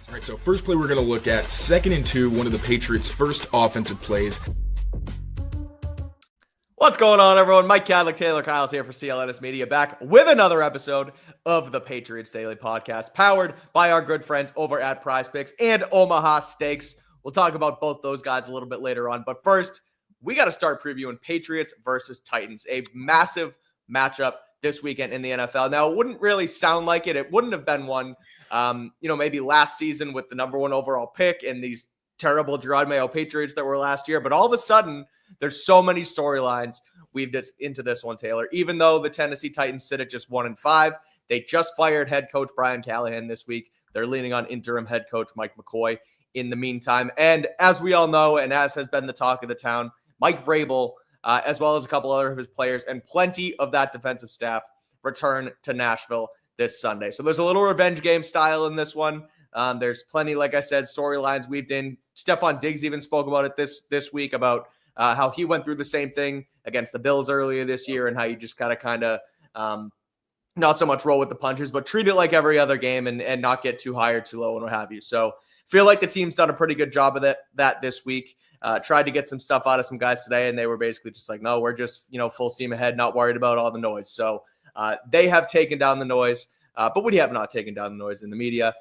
All right, so first play we're going to look at, 2nd and 2, one of the Patriots' first offensive plays. What's going on, everyone? Mike Kadlick, Taylor Kyles here for CLNS Media, back with another episode of the Patriots Daily Podcast, powered by our good friends over at Prize Picks and OMAHA Steaks. We'll talk about both those guys a little bit later on, but first, we got to start previewing Patriots versus Titans, a massive matchup this weekend in the NFL. Now, it wouldn't really sound like it. It wouldn't have been one, maybe last season with the number 1 overall pick and these terrible Drake Maye Patriots that were last year. But all of a sudden, there's so many storylines weaved into this one, Taylor. Even though the Tennessee Titans sit at just 1-5, they just fired head coach Brian Callahan this week. They're leaning on interim head coach Mike McCoy in the meantime. And as we all know, and as has been the talk of the town, Mike Vrabel, as well as a couple other of his players and plenty of that defensive staff, return to Nashville this Sunday. So there's a little revenge game style in this one. There's plenty, like I said, storylines weaved in. Stephon Diggs even spoke about it this week about how he went through the same thing against the Bills earlier this year and how you just kind of not so much roll with the punches, but treat it like every other game and not get too high or too low and what have you. So feel like the team's done a pretty good job of that this week. Tried to get some stuff out of some guys today, and they were basically just like, no, we're just, full steam ahead, not worried about all the noise. So they have taken down the noise, but we have not taken down the noise in the media.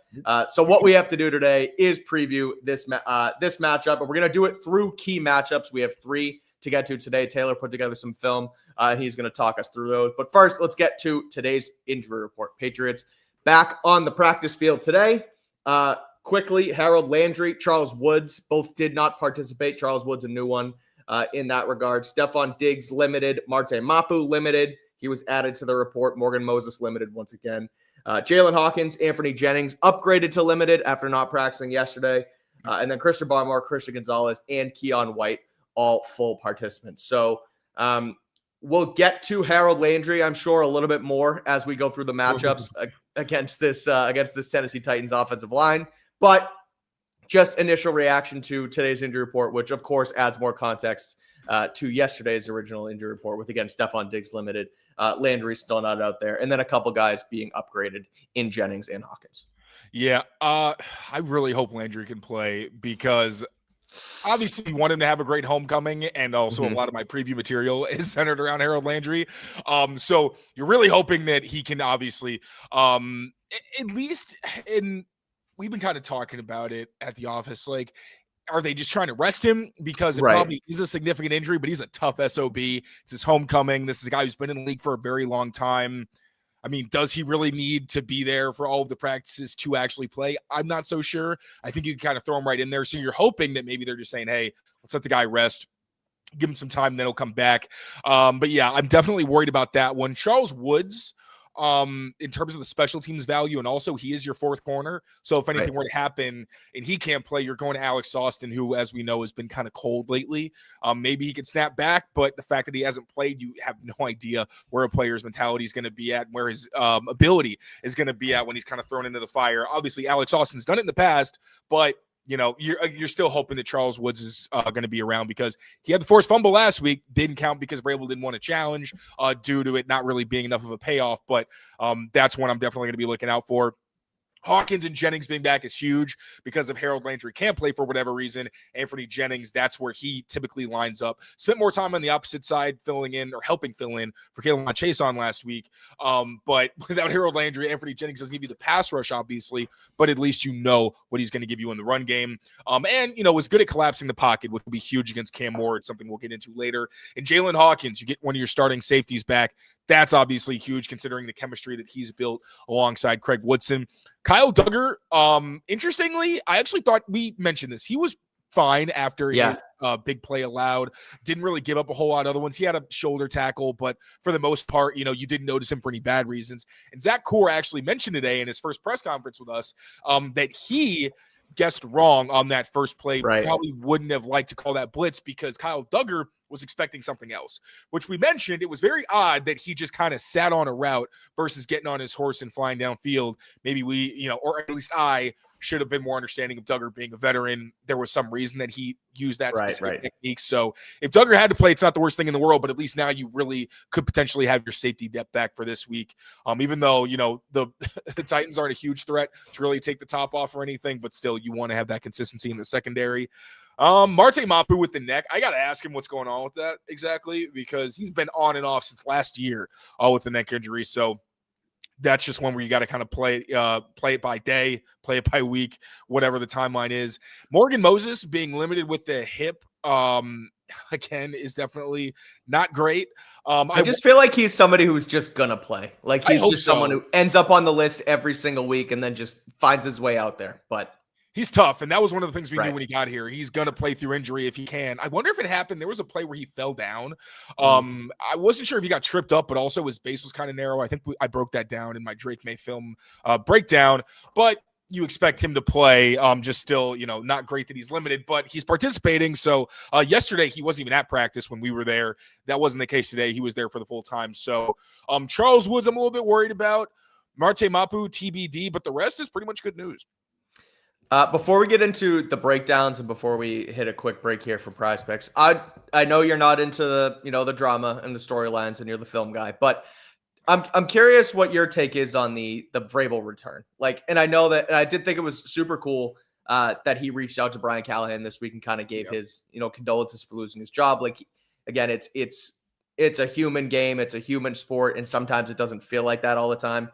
So what we have to do today is preview this matchup, and we're going to do it through key matchups. We have 3 to get to today. Taylor put together some film, and he's going to talk us through those. But first, let's get to today's injury report. Patriots back on the practice field today. Quickly, Harold Landry, Charles Woods, both did not participate. Charles Woods, a new one in that regard. Stephon Diggs, limited. Marte Mapu, limited. He was added to the report. Morgan Moses, limited once again. Jalen Hawkins, Anthony Jennings, upgraded to limited after not practicing yesterday. And then Christian Barmore, Christian Gonzalez, and Keon White, all full participants. So we'll get to Harold Landry, I'm sure, a little bit more as we go through the matchups against this Tennessee Titans offensive line. But just initial reaction to today's injury report, which, of course, adds more context to yesterday's original injury report with, again, Stephon Diggs limited, Landry still not out there, and then a couple guys being upgraded in Jennings and Hawkins. Yeah, I really hope Landry can play because obviously you want him to have a great homecoming, and also a lot of my preview material is centered around Harold Landry. So you're really hoping that he can obviously at least in – we've been kind of talking about it at the office. Like, are they just trying to rest him? Because it probably is a significant injury, but he's a tough SOB. It's his homecoming. This is a guy who's been in the league for a very long time. I mean, does he really need to be there for all of the practices to actually play? I'm not so sure. I think you can kind of throw him right in there. So you're hoping that maybe they're just saying, hey, let's let the guy rest, give him some time, then he'll come back. But yeah, I'm definitely worried about that one. Charles Woods, in terms of the special teams value, and also he is your 4th corner. So if anything were to happen and he can't play, you're going to Alex Austin, who, as we know, has been kind of cold lately. Maybe he could snap back, but the fact that he hasn't played, you have no idea where a player's mentality is going to be at and where his ability is going to be at when he's kind of thrown into the fire. Obviously, Alex Austin's done it in the past, but you're still hoping that Charles Woods is going to be around because he had the forced fumble last week. Didn't count because Vrabel didn't want to challenge due to it not really being enough of a payoff. But that's one I'm definitely going to be looking out for. Hawkins and Jennings being back is huge because if Harold Landry can't play for whatever reason, Anthony Jennings, that's where he typically lines up. Spent more time on the opposite side filling in or helping fill in for Kalen Chase on last week. But without Harold Landry, Anthony Jennings doesn't give you the pass rush, obviously, but at least you know what he's going to give you in the run game. And, was good at collapsing the pocket, which will be huge against Cam Ward, something we'll get into later. And Jalen Hawkins, you get one of your starting safeties back. That's obviously huge considering the chemistry that he's built alongside Craig Woodson. Kyle Duggar, interestingly, I actually thought we mentioned this. He was fine after his big play allowed. Didn't really give up a whole lot of other ones. He had a shoulder tackle, but for the most part, you didn't notice him for any bad reasons. And Zach Core actually mentioned today in his first press conference with us that he guessed wrong on that first play. Probably wouldn't have liked to call that blitz because Kyle Duggar was expecting something else, which we mentioned. It was very odd that he just kind of sat on a route versus getting on his horse and flying downfield. Maybe we, or at least I should have been more understanding of Duggar being a veteran. There was some reason that he used that specific technique. So if Duggar had to play, it's not the worst thing in the world, but at least now you really could potentially have your safety depth back for this week. Even though, the Titans aren't a huge threat to really take the top off or anything, but still you want to have that consistency in the secondary. Marte Mapu with the neck. I got to ask him what's going on with that exactly, because he's been on and off since last year with the neck injury. So that's just one where you got to kind of play it by day, play it by week, whatever the timeline is. Morgan Moses being limited with the hip, again, is definitely not great. I just feel like he's somebody who's just going to play. Like he's just someone who ends up on the list every single week and then just finds his way out there. But he's tough, and that was one of the things we knew when he got here. He's going to play through injury if he can. I wonder if it happened. There was a play where he fell down. I wasn't sure if he got tripped up, but also his base was kind of narrow. I think I broke that down in my Drake Maye film breakdown. But you expect him to play, just still, not great that he's limited, but he's participating. So yesterday he wasn't even at practice when we were there. That wasn't the case today. He was there for the full time. So Charles Woods, I'm a little bit worried about. Marte Mapu, TBD, but the rest is pretty much good news. Before we get into the breakdowns and before we hit a quick break here for Prize Picks, I know you're not into the drama and the storylines and you're the film guy, but I'm curious what your take is on the Vrabel return. And I know that, and I did think it was super cool that he reached out to Brian Callahan this week and kind of gave his condolences for losing his job. Again, it's a human game, it's a human sport, and sometimes it doesn't feel like that all the time.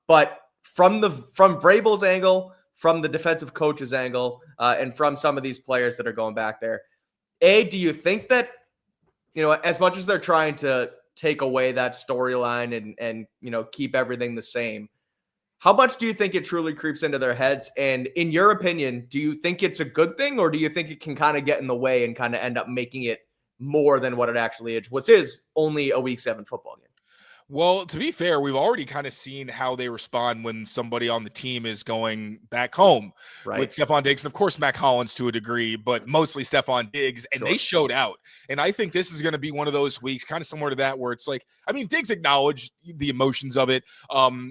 But from Vrabel's angle, from the defensive coach's angle, and from some of these players that are going back there, do you think that, as much as they're trying to take away that storyline and keep everything the same, how much do you think it truly creeps into their heads? And in your opinion, do you think it's a good thing, or do you think it can kind of get in the way and kind of end up making it more than what it actually is, which is only a Week 7 football game? Well, to be fair, we've already kind of seen how they respond when somebody on the team is going back home with Stephon Diggs. And of course, Mac Hollins to a degree, but mostly Stephon Diggs. And they showed out. And I think this is going to be one of those weeks, kind of similar to that, where it's like, Diggs acknowledged the emotions of it.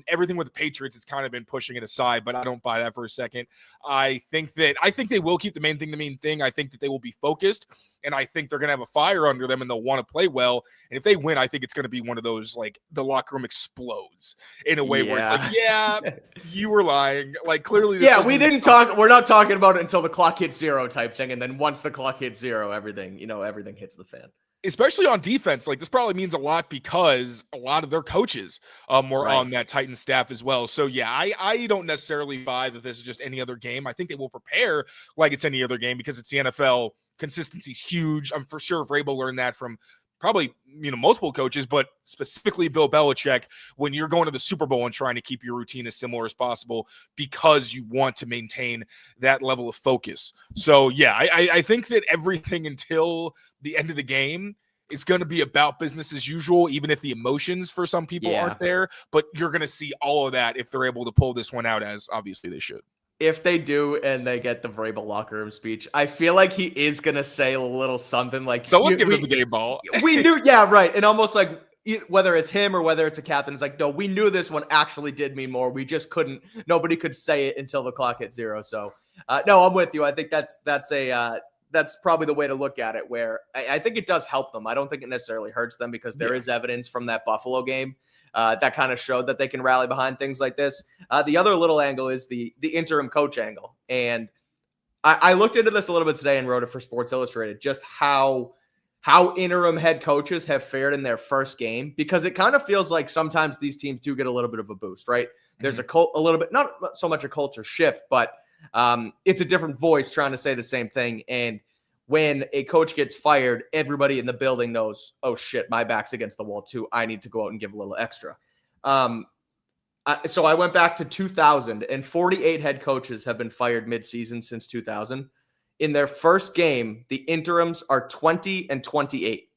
Everything with the Patriots has kind of been pushing it aside, but I don't buy that for a second. I think they will keep the main thing. I think that they will be focused. And I think they're going to have a fire under them and they'll want to play well. And if they win, I think it's going to be one of those, the locker room explodes in a way where it's like, you were lying. Clearly. We didn't talk. We're not talking about it until the clock hits zero type thing. And then once the clock hits zero, everything hits the fan. Especially on defense, this probably means a lot because a lot of their coaches were on that Titans staff as well. So, I don't necessarily buy that this is just any other game. I think they will prepare like it's any other game because it's the NFL. Consistency is huge. I'm for sure Vrabel learned that from probably, multiple coaches, but specifically Bill Belichick, when you're going to the Super Bowl and trying to keep your routine as similar as possible because you want to maintain that level of focus. So, I think that everything until the end of the game is going to be about business as usual, even if the emotions for some people aren't there. But you're going to see all of that if they're able to pull this one out, as obviously they should. If they do and they get the Vrabel locker room speech, I feel like he is going to say a little something like, someone's giving him the game ball. We knew. Yeah, right. And almost like whether it's him or whether it's a captain, it's like, no, we knew this one actually did mean more. We just nobody could say it until the clock hit zero. So no, I'm with you. I think that's probably the way to look at it, where I think it does help them. I don't think it necessarily hurts them because there is evidence from that Buffalo game that kind of showed that they can rally behind things like this. The other little angle is the interim coach angle. And I looked into this a little bit today and wrote it for Sports Illustrated, just how interim head coaches have fared in their first game, because it kind of feels like sometimes these teams do get a little bit of a boost, right? There's a little bit, not so much a culture shift, but it's a different voice trying to say the same thing. And when a coach gets fired, everybody in the building knows, oh shit, my back's against the wall too. I need to go out and give a little extra. So I went back to 2000, and 48 head coaches have been fired midseason since 2000. In their first game, the interims are 20-28.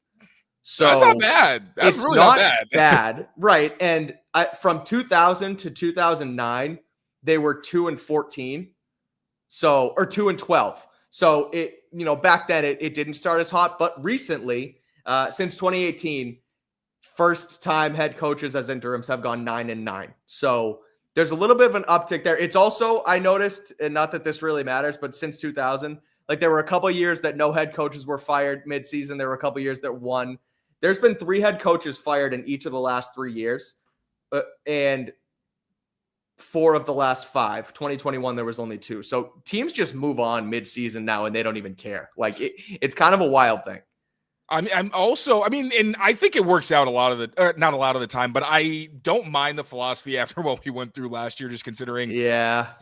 So that's not bad. That's really not bad. Right. And from 2000 to 2009, they were 2-14. Or 2-12. So back then it didn't start as hot, but recently, since 2018, first-time head coaches as interims have gone 9-9. So there's a little bit of an uptick there. It's also, I noticed, and not that this really matters, but since 2000, like there were a couple of years that no head coaches were fired midseason. There were a couple of years that one. There's been 3 head coaches fired in each of the last 3 years, and 4 of the last 5. 2021, there was only 2. So teams just move on midseason now, and they don't even care. Like it's kind of a wild thing. And I think it works out not a lot of the time, but I don't mind the philosophy after what we went through last year, just considering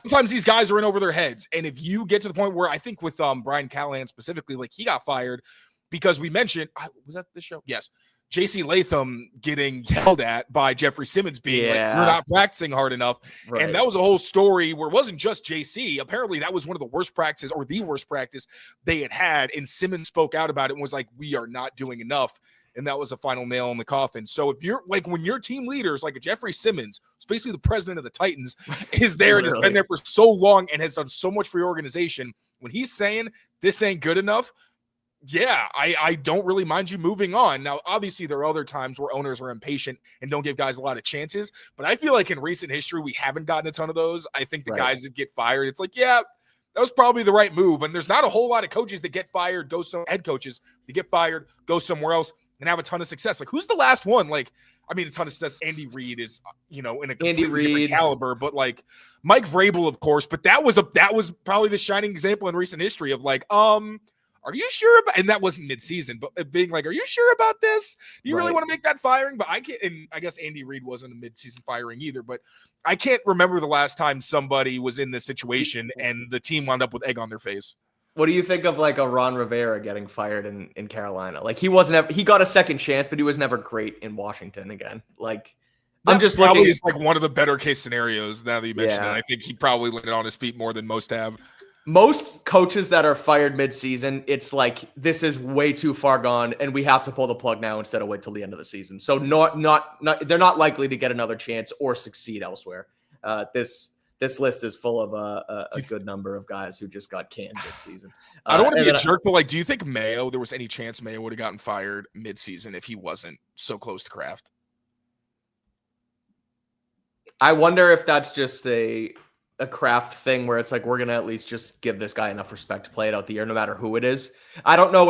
sometimes these guys are in over their heads. And if you get to the point where I think with Brian Callahan specifically, like he got fired because we mentioned, was that this show? Yes. JC Latham getting yelled at by Jeffrey Simmons being like, you're not practicing hard enough. Right. And that was a whole story where it wasn't just JC. Apparently that was one of the worst practices or the worst practice they had. And Simmons spoke out about it and was like, we are not doing enough. And that was the final nail in the coffin. So if you're like, when your team leaders, like a Jeffrey Simmons, who's basically the president of the Titans, is there and has been there for so long and has done so much for your organization, when he's saying this ain't good enough, yeah, I don't really mind you moving on. Now, obviously, there are other times where owners are impatient and don't give guys a lot of chances. But I feel like in recent history, we haven't gotten a ton of those. I think the guys that get fired, it's like, yeah, that was probably the right move. And there's not a whole lot of coaches that get fired, head coaches that get fired, go somewhere else and have a ton of success. Like, who's the last one? Like, I mean, a ton of success. Andy Reid is, in a completely different caliber, but like Mike Vrabel, of course. But that was probably the shining example in recent history of like, are you sure about, and that wasn't midseason, but being like, are you sure about this? Do you really want to make that firing? But I can't, and I guess Andy Reid wasn't a midseason firing either, but I can't remember the last time somebody was in this situation and the team wound up with egg on their face. What do you think of like a Ron Rivera getting fired in Carolina? Like he got a second chance, but he was never great in Washington again. Like I'm just looking. It's like one of the better case scenarios now that you mentioned it. I think he probably landed on his feet more than most have. Most coaches that are fired midseason, it's like this is way too far gone, and we have to pull the plug now instead of wait till the end of the season. So they're not likely to get another chance or succeed elsewhere. This list is full of a good number of guys who just got canned midseason. I don't want to be a jerk, but like, do you think there was any chance Mayo would have gotten fired midseason if he wasn't so close to Kraft? I wonder if that's just a Kraft thing where it's like, we're going to at least just give this guy enough respect to play it out the year, no matter who it is. I don't know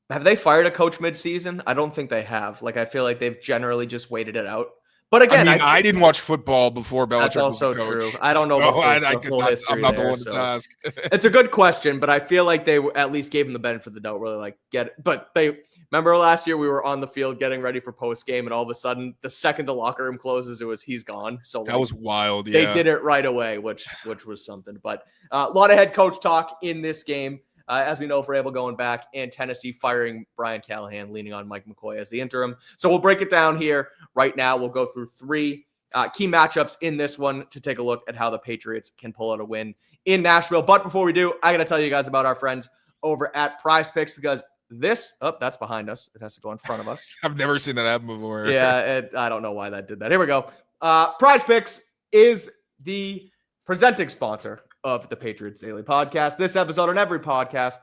have they fired a coach midseason? I don't think they have. Like, I feel like they've generally just waited it out. But again, I didn't watch football before Belichick that's also was the coach. true. I don't know the full history. I'm not there, the one to ask. It's a good question, but I feel like they at least gave him the benefit of the doubt. Really, like get it. But they remember last year we were on the field getting ready for post game, and all of a sudden, the second the locker room closes, he's gone. So that was wild. Yeah, they did it right away, which was something. But a lot of head coach talk in this game. As we know, Vrabel going back and Tennessee firing Brian Callahan, leaning on Mike McCoy as the interim. So we'll break it down here right now. We'll go through 3 key matchups in this one to take a look at how the Patriots can pull out a win in Nashville. But before we do, I got to tell you guys about our friends over at PrizePicks, because that's behind us. It has to go in front of us. I've never seen that happen before. Yeah, I don't know why that did that. Here we go. PrizePicks is the presenting sponsor of the Patriots Daily Podcast. This episode and every podcast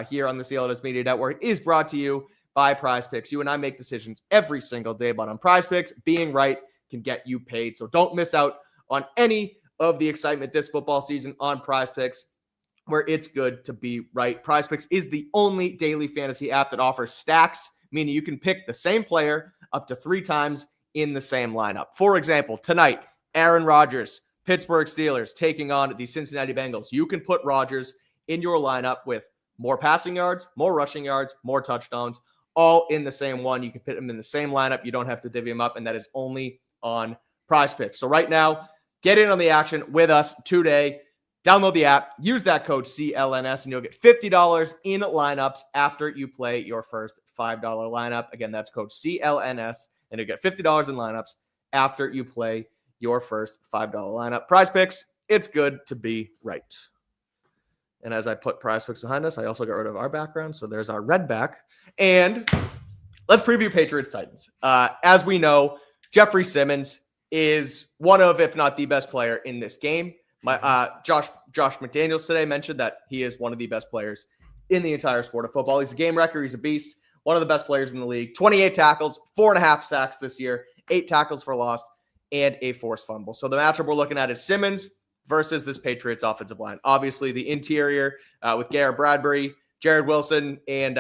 here on the CLNS Media Network is brought to you by PrizePicks. You and I make decisions every single day, but on PrizePicks, being right can get you paid. So don't miss out on any of the excitement this football season on PrizePicks, where it's good to be right. PrizePicks is the only daily fantasy app that offers stacks, meaning you can pick the same player up to 3 times in the same lineup. For example, tonight, Aaron Rodgers, Pittsburgh Steelers taking on the Cincinnati Bengals. You can put Rodgers in your lineup with more passing yards, more rushing yards, more touchdowns, all in the same one. You can put them in the same lineup. You don't have to divvy them up, and that is only on PrizePicks. So right now, get in on the action with us today. Download the app, use that code CLNS, and you'll get $50 in lineups after you play your first $5 lineup. Again, that's code CLNS, and you'll get $50 in lineups after you play your first $5 lineup. PrizePicks, it's good to be right. And as I put PrizePicks behind us, I also got rid of our background. So there's our red back. And let's preview Patriots-Titans. As we know, Jeffrey Simmons is one of, if not the best player in this game, Josh McDaniels today mentioned that he is one of the best players in the entire sport of football. He's a game wrecker. He's a beast. One of the best players in the league. 28 tackles, 4.5 sacks this year, 8 tackles for loss, and a forced fumble. So the matchup we're looking at is Simmons versus this Patriots offensive line. Obviously, the interior with Garrett Bradbury, Jared Wilson, and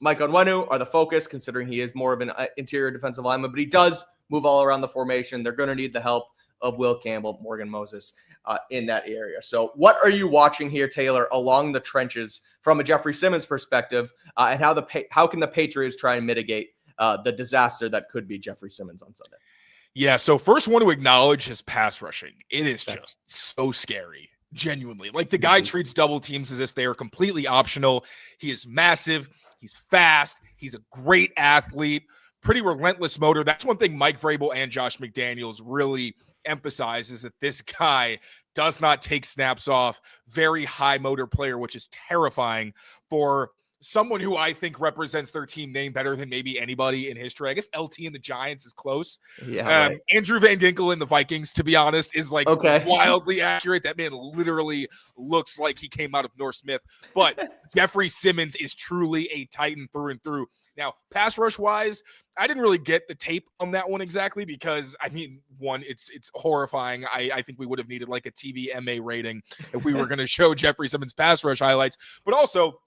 Mike Onwenu are the focus, considering he is more of an interior defensive lineman, but he does move all around the formation. They're going to need the help of Will Campbell, Morgan Moses in that area. So what are you watching here, Taylor, along the trenches from a Jeffrey Simmons perspective, and how can the Patriots try and mitigate the disaster that could be Jeffrey Simmons on Sunday? Yeah, so first want to acknowledge his pass rushing. It is just so scary, genuinely. Like, the guy treats double teams as if they are completely optional. He is massive. He's fast. He's a great athlete. Pretty relentless motor. That's one thing Mike Vrabel and Josh McDaniels really emphasize, is that this guy does not take snaps off. Very high motor player, which is terrifying for someone who I think represents their team name better than maybe anybody in history. I guess LT in the Giants is close. Yeah, right. Andrew Van Ginkel in the Vikings, to be honest, is like wildly accurate. That man literally looks like he came out of North Smith. But Jeffrey Simmons is truly a Titan through and through. Now, pass rush wise, I didn't really get the tape on that one exactly because, I mean, one, it's horrifying. I think we would have needed like a TVMA rating if we were going to show Jeffrey Simmons pass rush highlights. But also,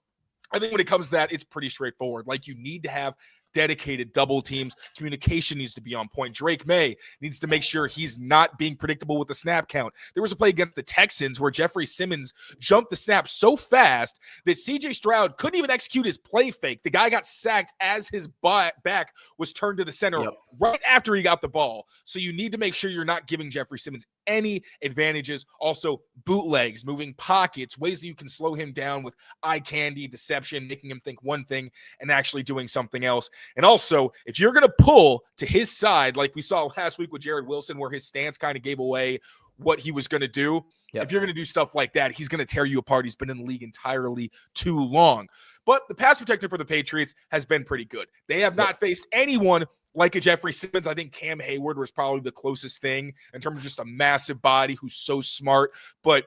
I think when it comes to that, it's pretty straightforward. Like, you need to have dedicated double teams. Communication needs to be on point. Drake Maye needs to make sure he's not being predictable with the snap count. There was a play against the Texans where Jeffrey Simmons jumped the snap so fast that CJ Stroud couldn't even execute his play fake. The guy got sacked as his back was turned to the center right after he got the ball. So you need to make sure you're not giving Jeffrey Simmons any advantages. Also, bootlegs, moving pockets, ways that you can slow him down with eye candy, deception, making him think one thing and actually doing something else. And also, if you're going to pull to his side, like we saw last week with Jared Wilson, where his stance kind of gave away what he was going to do, if you're going to do stuff like that, he's going to tear you apart. He's been in the league entirely too long. But the pass protector for the Patriots has been pretty good. They have not faced anyone like a Jeffrey Simmons. I think Cam Hayward was probably the closest thing in terms of just a massive body who's so smart. But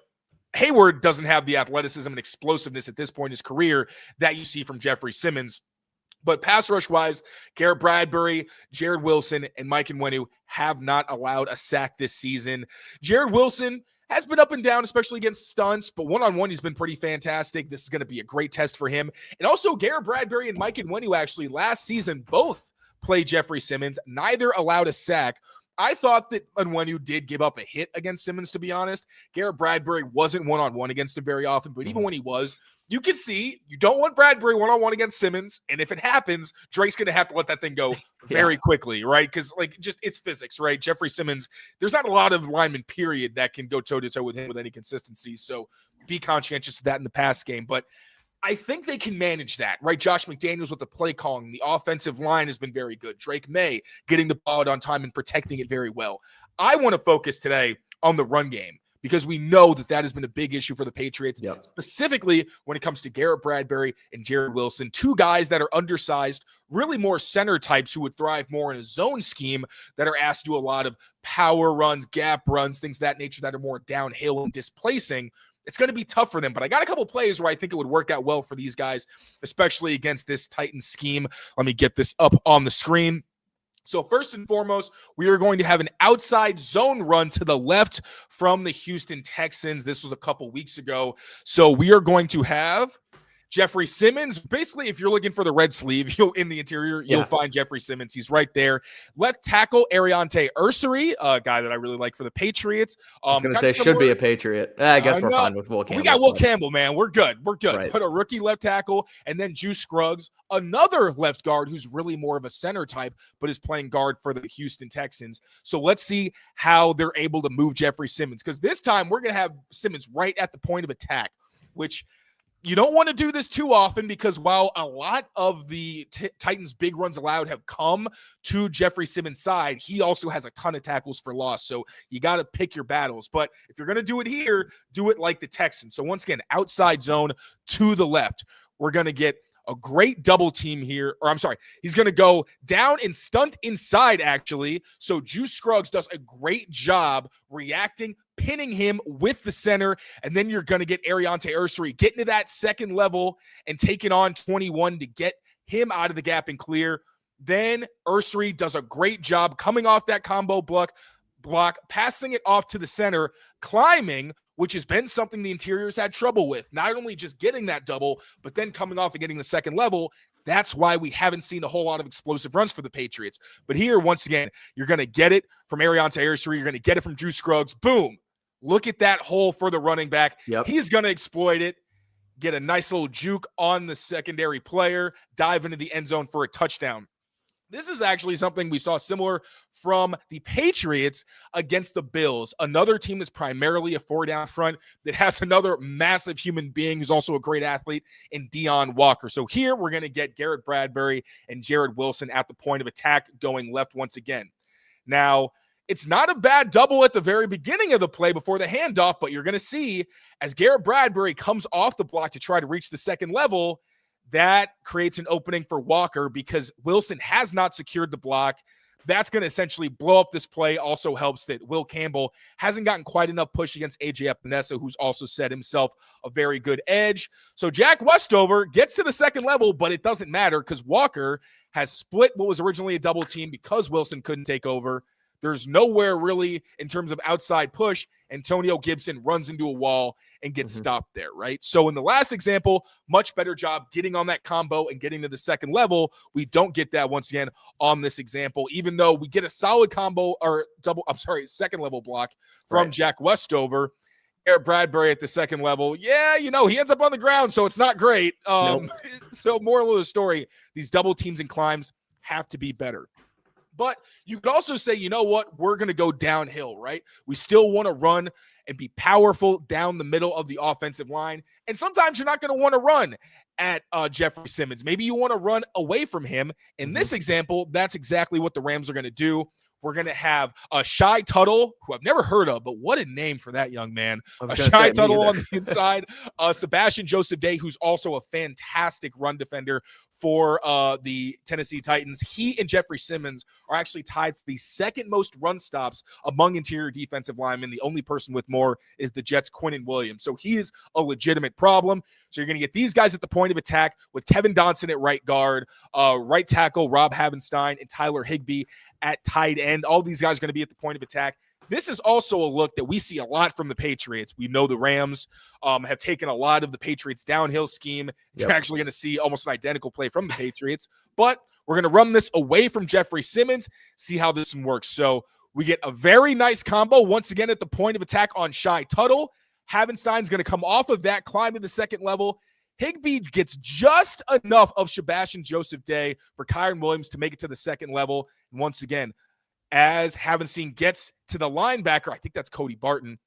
Hayward doesn't have the athleticism and explosiveness at this point in his career that you see from Jeffrey Simmons. But pass rush-wise, Garrett Bradbury, Jared Wilson, and Mike Onwenu have not allowed a sack this season. Jared Wilson has been up and down, especially against stunts, but one-on-one, he's been pretty fantastic. This is going to be a great test for him. And also, Garrett Bradbury and Mike Onwenu actually last season both played Jeffrey Simmons. Neither allowed a sack. I thought that Onwenu did give up a hit against Simmons, to be honest. Garrett Bradbury wasn't one-on-one against him very often, but even when he was, you can see you don't want Bradbury one-on-one against Simmons, and if it happens, Drake's going to have to let that thing go very quickly, right? Because, like, just it's physics, right? Jeffrey Simmons, there's not a lot of linemen, period, that can go toe-to-toe with him with any consistency, so be conscientious of that in the pass game. But I think they can manage that, right? Josh McDaniels with the play calling. The offensive line has been very good. Drake Maye getting the ball out on time and protecting it very well. I want to focus today on the run game, because we know that has been a big issue for the Patriots, specifically when it comes to Garrett Bradbury and Jared Wilson, two guys that are undersized, really more center types who would thrive more in a zone scheme, that are asked to do a lot of power runs, gap runs, things of that nature that are more downhill and displacing. It's going to be tough for them, but I got a couple plays where I think it would work out well for these guys, especially against this Titans scheme. Let me get this up on the screen. So first and foremost, we are going to have an outside zone run to the left from the Houston Texans. This was a couple weeks ago. So we are going to have Jeffrey Simmons. Basically, if you're looking for the red sleeve, in the interior, you'll find Jeffrey Simmons. He's right there. Left tackle, Ariante Ursary, a guy that I really like for the Patriots. I was going to say, should be a Patriot. I guess we're fine with Will Campbell. We got Will Campbell, man. We're good. Right. Put a rookie left tackle, and then Juice Scruggs, another left guard who's really more of a center type, but is playing guard for the Houston Texans. So let's see how they're able to move Jeffrey Simmons, because this time we're going to have Simmons right at the point of attack, which you don't want to do this too often, because while a lot of the Titans' big runs allowed have come to Jeffrey Simmons' side, he also has a ton of tackles for loss. So you got to pick your battles. But if you're going to do it here, do it like the Texans. So once again, outside zone to the left. We're going to get a great double team here. Or I'm sorry, he's going to go down and stunt inside, actually. So Juice Scruggs does a great job reacting, pinning him with the center, and then you're going to get Ariante Ursary getting to that second level and taking on 21 to get him out of the gap and clear. Then Ursary does a great job coming off that combo block, passing it off to the center, climbing, which has been something the interiors had trouble with. Not only just getting that double, but then coming off and getting the second level. That's why we haven't seen a whole lot of explosive runs for the Patriots. But here, once again, you're going to get it from Ariante Ursary. You're going to get it from Drew Scruggs. Boom. Look at that hole for the running back. Yep. He's going to exploit it, get a nice little juke on the secondary player, dive into the end zone for a touchdown. This is actually something we saw similar from the Patriots against the Bills, another team that's primarily a four-down front that has another massive human being who's also a great athlete in Deion Walker. So here we're going to get Garrett Bradbury and Jared Wilson at the point of attack going left once again. Now, it's not a bad double at the very beginning of the play before the handoff, but you're going to see as Garrett Bradbury comes off the block to try to reach the second level, that creates an opening for Walker because Wilson has not secured the block. That's going to essentially blow up this play. Also helps that Will Campbell hasn't gotten quite enough push against A.J. Epinesa, who's also set himself a very good edge. So Jack Westover gets to the second level, but it doesn't matter because Walker has split what was originally a double team because Wilson couldn't take over. There's nowhere really in terms of outside push. Antonio Gibson runs into a wall and gets stopped there, right? So in the last example, much better job getting on that combo and getting to the second level. We don't get that once again on this example, even though we get a solid combo or second level block from Jack Westover. Garrett Bradbury at the second level. Yeah, he ends up on the ground, so it's not great. So moral of the story, these double teams and climbs have to be better. But you could also say, you know what? We're going to go downhill, right? We still want to run and be powerful down the middle of the offensive line. And sometimes you're not going to want to run at Jeffrey Simmons. Maybe you want to run away from him. In this example, that's exactly what the Rams are going to do. We're going to have a Shy Tuttle, who I've never heard of, but what a name for that young man. A Shy Tuttle on the inside. Sebastian Joseph Day, who's also a fantastic run defender for the Tennessee Titans. He and Jeffrey Simmons are actually tied for the second most run stops among interior defensive linemen. The only person with more is the Jets' Quinnen Williams. So he is a legitimate problem. So you're going to get these guys at the point of attack with Kevin Dotson at right guard, right tackle Rob Havenstein, and Tyler Higbee at tight end. All these guys are going to be at the point of attack. This is also a look that we see a lot from the Patriots. We know the Rams have taken a lot of the Patriots downhill scheme. You're actually going to see almost an identical play from the Patriots. But we're going to run this away from Jeffrey Simmons, see how this one works. So we get a very nice combo once again at the point of attack on Shy Tuttle. Havenstein's going to come off of that, climb to the second level. Higbee gets just enough of Sebastian Joseph Day for Kyron Williams to make it to the second level. And once again, as Havenstein gets to the linebacker, I think that's Cody Barton,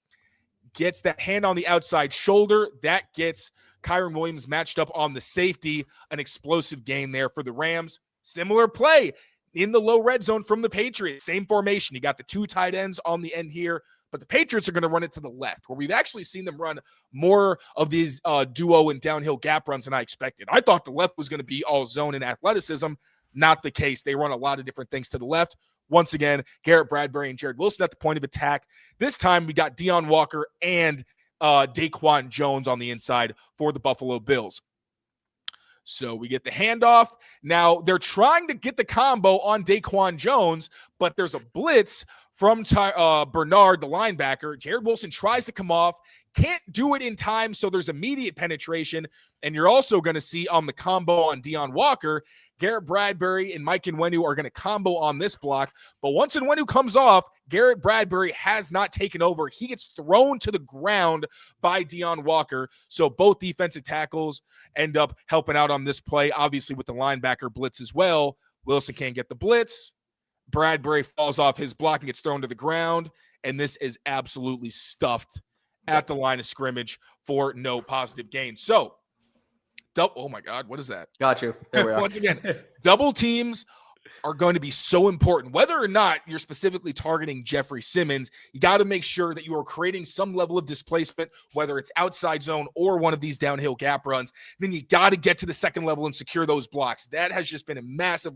gets that hand on the outside shoulder. That gets Kyron Williams matched up on the safety. An explosive gain there for the Rams. Similar play in the low red zone from the Patriots. Same formation. You got the two tight ends on the end here, but the Patriots are going to run it to the left, where we've actually seen them run more of these duo and downhill gap runs than I expected. I thought the left was going to be all zone and athleticism. Not the case. They run a lot of different things to the left. Once again, Garrett Bradbury and Jared Wilson at the point of attack. This time we got Deion Walker and Daquan Jones on the inside for the Buffalo Bills. So we get the handoff. Now they're trying to get the combo on Daquan Jones, but there's a blitz from Bernard, the linebacker. Jared Wilson tries to come off, can't do it in time, so there's immediate penetration. And you're also going to see on the combo on Deion Walker, Garrett Bradbury and Mike Nwenu are going to combo on this block. But once Nwenu comes off, Garrett Bradbury has not taken over. He gets thrown to the ground by Deion Walker. So both defensive tackles end up helping out on this play, obviously with the linebacker blitz as well. Wilson can't get the blitz. Bradbury falls off his block and gets thrown to the ground. And this is absolutely stuffed at the line of scrimmage for no positive gain. So, oh my God, what is that? Got you. There we are. Once again, double teams are going to be so important. Whether or not you're specifically targeting Jeffrey Simmons, you got to make sure that you are creating some level of displacement, whether it's outside zone or one of these downhill gap runs. Then you got to get to the second level and secure those blocks. That has just been a massive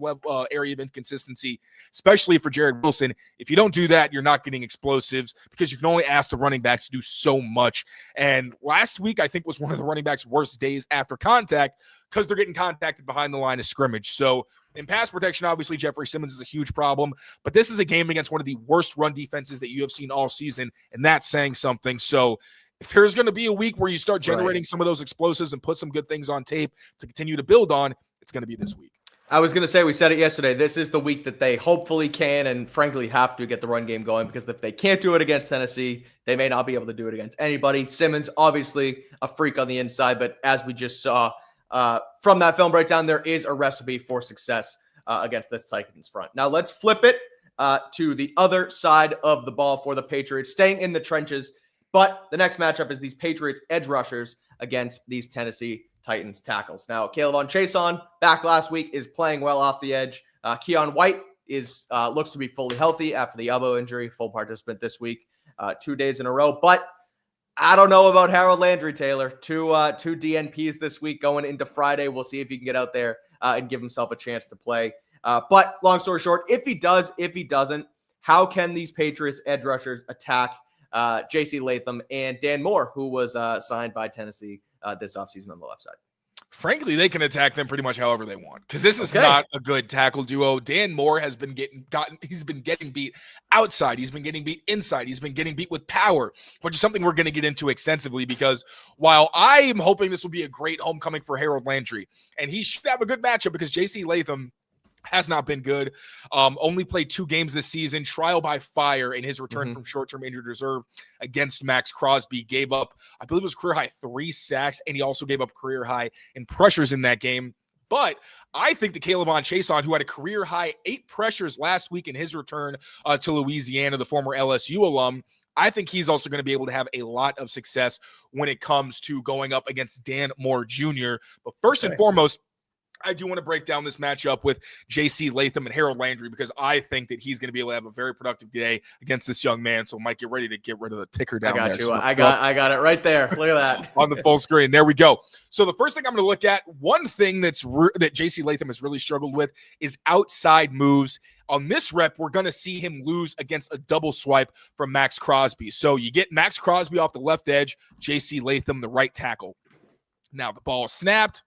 area of inconsistency, especially for Jared Wilson. If you don't do that, you're not getting explosives because you can only ask the running backs to do so much. And last week, I think, was one of the running backs' worst days after contact because they're getting contacted behind the line of scrimmage. So in pass protection, obviously, Jeffrey Simmons is a huge problem, but this is a game against one of the worst run defenses that you have seen all season, and that's saying something. So if there's going to be a week where you start generating some of those explosives and put some good things on tape to continue to build on, it's going to be this week. I was going to say, we said it yesterday, this is the week that they hopefully can and frankly have to get the run game going, because if they can't do it against Tennessee, they may not be able to do it against anybody. Simmons, obviously a freak on the inside, but as we just saw from that film breakdown, there is a recipe for success against this Titans front. Now let's flip it to the other side of the ball for the Patriots, staying in the trenches. But the next matchup is these Patriots edge rushers against these Tennessee Titans tackles. Now, K'Lavon Chaisson, back last week, is playing well off the edge. Keon White is looks to be fully healthy after the elbow injury, full participant this week, 2 days in a row. But I don't know about Harold Landry, Taylor. Two DNPs this week going into Friday. We'll see if he can get out there and give himself a chance to play. But long story short, if he does, if he doesn't, how can these Patriots edge rushers attack J.C. Latham and Dan Moore, who was signed by Tennessee this offseason on the left side? Frankly, they can attack them pretty much however they want, because this is not a good tackle duo. Dan Moore has been getting beat outside. He's been getting beat inside. He's been getting beat with power, which is something we're going to get into extensively, because while I am hoping this will be a great homecoming for Harold Landry, and he should have a good matchup because J.C. Latham has not been good. Only played 2 games this season. Trial by fire in his return from short-term injured reserve against Max Crosby. Gave up, I believe it was career high 3 sacks, and he also gave up career high in pressures in that game. But I think that K'Lavon Chaisson, who had a career high 8 pressures last week in his return to Louisiana, the former LSU alum, I think he's also going to be able to have a lot of success when it comes to going up against Dan Moore Jr. But first and foremost, I do want to break down this matchup with J.C. Latham and Harold Landry, because I think that he's going to be able to have a very productive day against this young man. So, Mike, get ready to get rid of the ticker down there. I got you. I got it right there. Look at that. On the full screen. There we go. So the first thing I'm going to look at, one thing that J.C. Latham has really struggled with is outside moves. On this rep, we're going to see him lose against a double swipe from Max Crosby. So you get Max Crosby off the left edge, J.C. Latham, the right tackle. Now the ball is snapped.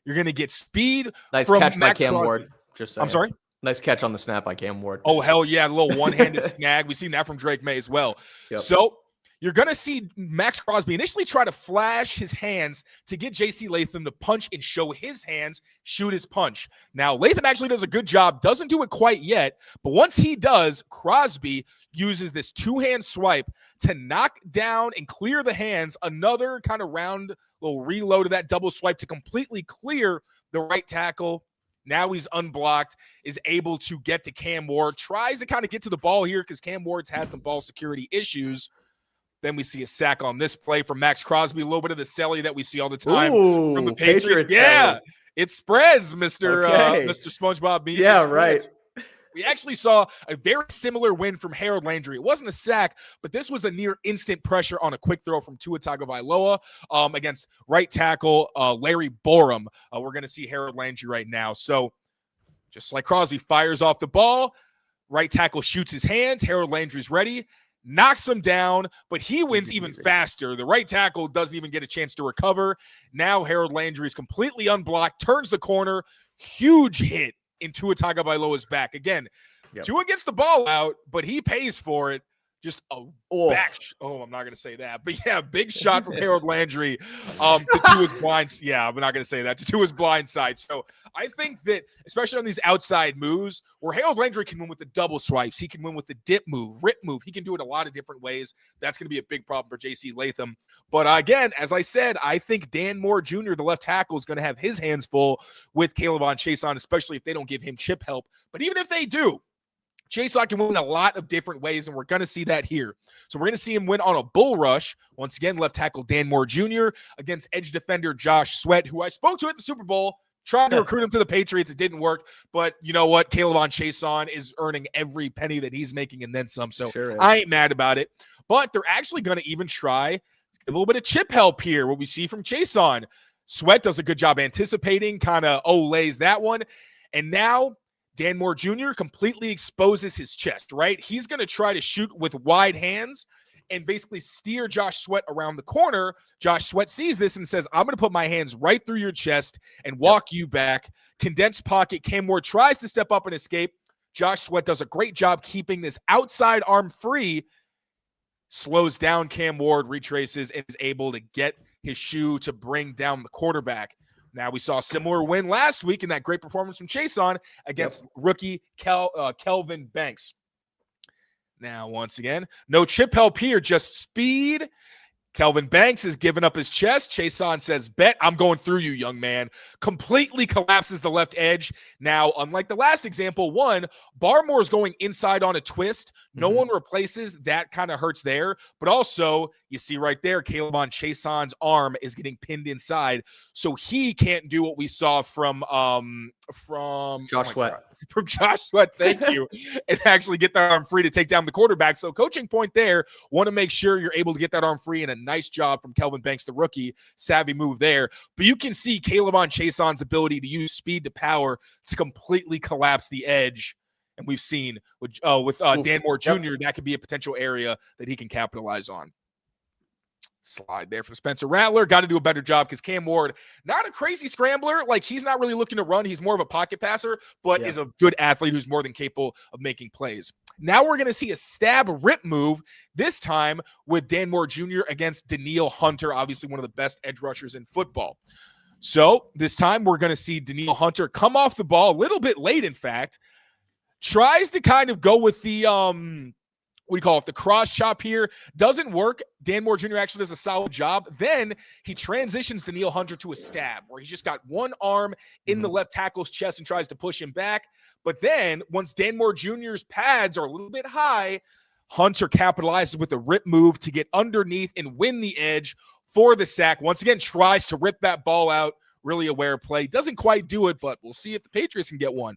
You're going to get speed. Nice from catch Max by Cam Crosby. Ward. Just saying. I'm sorry? Nice catch on the snap by Cam Ward. Oh, hell yeah. A little one-handed snag. We've seen that from Drake Maye as well. Yep. So you're going to see Max Crosby initially try to flash his hands to get J.C. Latham to punch and show his hands, shoot his punch. Now, Latham actually does a good job. Doesn't do it quite yet. But once he does, Crosby uses this 2-hand swipe to knock down and clear the hands. Another kind of round little reload of that double swipe to completely clear the right tackle. Now he's unblocked, is able to get to Cam Ward, tries to kind of get to the ball here because Cam Ward's had some ball security issues. Then we see a sack on this play from Max Crosby, a little bit of the celly that we see all the time from the Patriots. Yeah, it spreads, Mr. SpongeBob. Yeah, right. We actually saw a very similar win from Harold Landry. It wasn't a sack, but this was a near instant pressure on a quick throw from Tua Tagovailoa against right tackle Larry Borum. We're going to see Harold Landry right now. So just like Crosby fires off the ball, right tackle shoots his hands. Harold Landry's ready, knocks him down, but he wins even faster. The right tackle doesn't even get a chance to recover. Now Harold Landry is completely unblocked, turns the corner, huge hit in Tua Tagovailoa's back. Again, Tua gets the ball out, but he pays for it. Just a back. I'm not going to say that. But yeah, big shot from Harold Landry to Tua's blind. Yeah, I'm not going to say that. To Tua's blind side. So I think that, especially on these outside moves, where Harold Landry can win with the double swipes, he can win with the dip move, rip move. He can do it a lot of different ways. That's going to be a big problem for J.C. Latham. But again, as I said, I think Dan Moore Jr., the left tackle, is going to have his hands full with K'Lavon Chaisson, especially if they don't give him chip help. But even if they do, Chaisson can win a lot of different ways, and we're going to see that here. So we're going to see him win on a bull rush. Once again, left tackle Dan Moore Jr. against edge defender Josh Sweat, who I spoke to at the Super Bowl. Trying to recruit him to the Patriots. It didn't work. But you know what? K'Lavon Chaisson is earning every penny that he's making and then some. So I ain't mad about it. But they're actually going to even try a little bit of chip help here, what we see from Chaisson. Sweat does a good job anticipating, kind of lays that one. And now Dan Moore Jr. completely exposes his chest, right? He's going to try to shoot with wide hands and basically steer Josh Sweat around the corner. Josh Sweat sees this and says, I'm going to put my hands right through your chest and walk you back. Condensed pocket. Cam Ward tries to step up and escape. Josh Sweat does a great job keeping this outside arm free, slows down Cam Ward, retraces, and is able to get his shoe to bring down the quarterback. Now, we saw a similar win last week in that great performance from Chaisson against rookie Kelvin Banks. Now, once again, no chip help here, just speed. Kelvin Banks has given up his chest. Chaisson says, bet I'm going through you, young man. Completely collapses the left edge. Now, unlike the last example, Barmore's going inside on a twist. No one replaces. That kind of hurts there. But also, you see right there, K'Lavon Chaisson's arm is getting pinned inside. So he can't do what we saw from Josh Sweat. From Josh Sweat, thank you, and actually get that arm free to take down the quarterback. So coaching point there, want to make sure you're able to get that arm free, and a nice job from Kelvin Banks, the rookie. Savvy move there. But you can see K'Lavon Chaisson's ability to use speed to power to completely collapse the edge. And we've seen with Dan Moore Jr., that could be a potential area that he can capitalize on. Slide there from Spencer Rattler. Got to do a better job because Cam Ward, not a crazy scrambler. Like, he's not really looking to run. He's more of a pocket passer, but is a good athlete who's more than capable of making plays. Now we're going to see a stab rip move, this time with Dan Moore Jr. against Danielle Hunter, obviously one of the best edge rushers in football. So this time we're going to see Danielle Hunter come off the ball a little bit late, in fact. Tries to kind of go with the the cross chop here. Doesn't work. Dan Moore Jr. actually does a solid job. Then he transitions Danielle Hunter to a stab where he's just got one arm in the left tackle's chest and tries to push him back. But then once Dan Moore Jr.'s pads are a little bit high, Hunter capitalizes with a rip move to get underneath and win the edge for the sack. Once again, tries to rip that ball out. Really aware play. Doesn't quite do it, but we'll see if the Patriots can get one.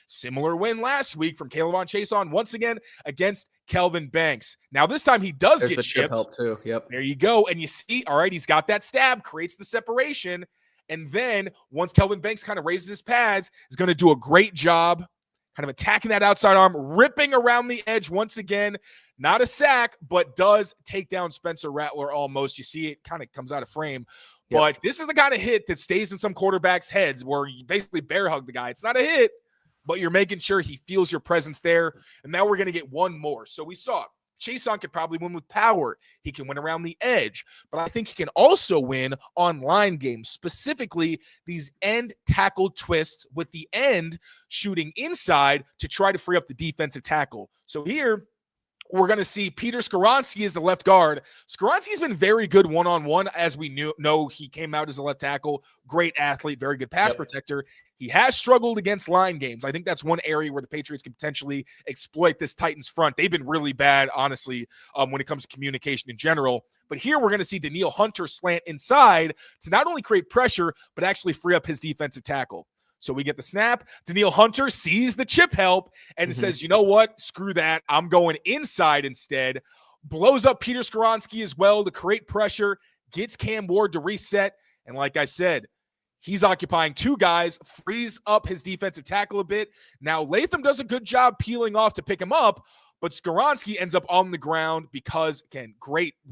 Similar win last week from K'Lavon Chaisson, once again against Kelvin Banks. Now, this time he does get chipped. Help too. Yep. There you go. And you see, all right, he's got that stab, creates the separation. And then once Kelvin Banks kind of raises his pads, he's going to do a great job kind of attacking that outside arm, ripping around the edge once again. Not a sack, but does take down Spencer Rattler almost. You see it kind of comes out of frame. But this is the kind of hit that stays in some quarterbacks' heads where you basically bear hug the guy. It's not a hit, but you're making sure he feels your presence there. And now we're going to get one more. So we saw Chaisson could probably win with power. He can win around the edge. But I think he can also win on line games, specifically these end tackle twists with the end shooting inside to try to free up the defensive tackle. So here, we're going to see Peter Skoronski as the left guard. Skoronski's been very good one-on-one, as we know he came out as a left tackle. Great athlete, very good pass protector. He has struggled against line games. I think that's one area where the Patriots can potentially exploit this Titans front. They've been really bad, honestly, when it comes to communication in general. But here we're going to see Danielle Hunter slant inside to not only create pressure, but actually free up his defensive tackle. So we get the snap. Danielle Hunter sees the chip help and says, you know what? Screw that. I'm going inside instead. Blows up Peter Skoronski as well to create pressure. Gets Cam Ward to reset. And like I said, he's occupying two guys. Frees up his defensive tackle a bit. Now Latham does a good job peeling off to pick him up. But Skoronski ends up on the ground because, again,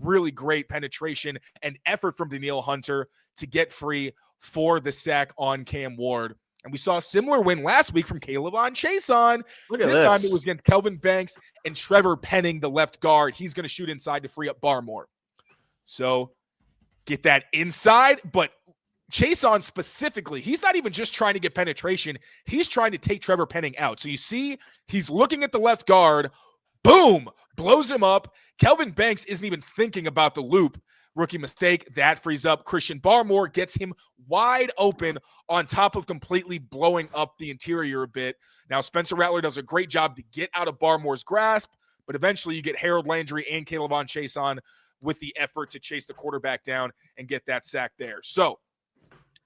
really great penetration and effort from Danielle Hunter to get free for the sack on Cam Ward. And we saw a similar win last week from K'Lavon Chaisson. This time it was against Kelvin Banks and Trevor Penning, the left guard. He's going to shoot inside to free up Barmore. So get that inside. But Chaisson specifically, he's not even just trying to get penetration. He's trying to take Trevor Penning out. So you see, he's looking at the left guard. Boom! Blows him up. Kelvin Banks isn't even thinking about the loop. Rookie mistake. That frees up Christian Barmore, gets him wide open on top of completely blowing up the interior a bit. Now, Spencer Rattler does a great job to get out of Barmore's grasp, but eventually you get Harold Landry and K'Lavon Chaisson with the effort to chase the quarterback down and get that sack there. So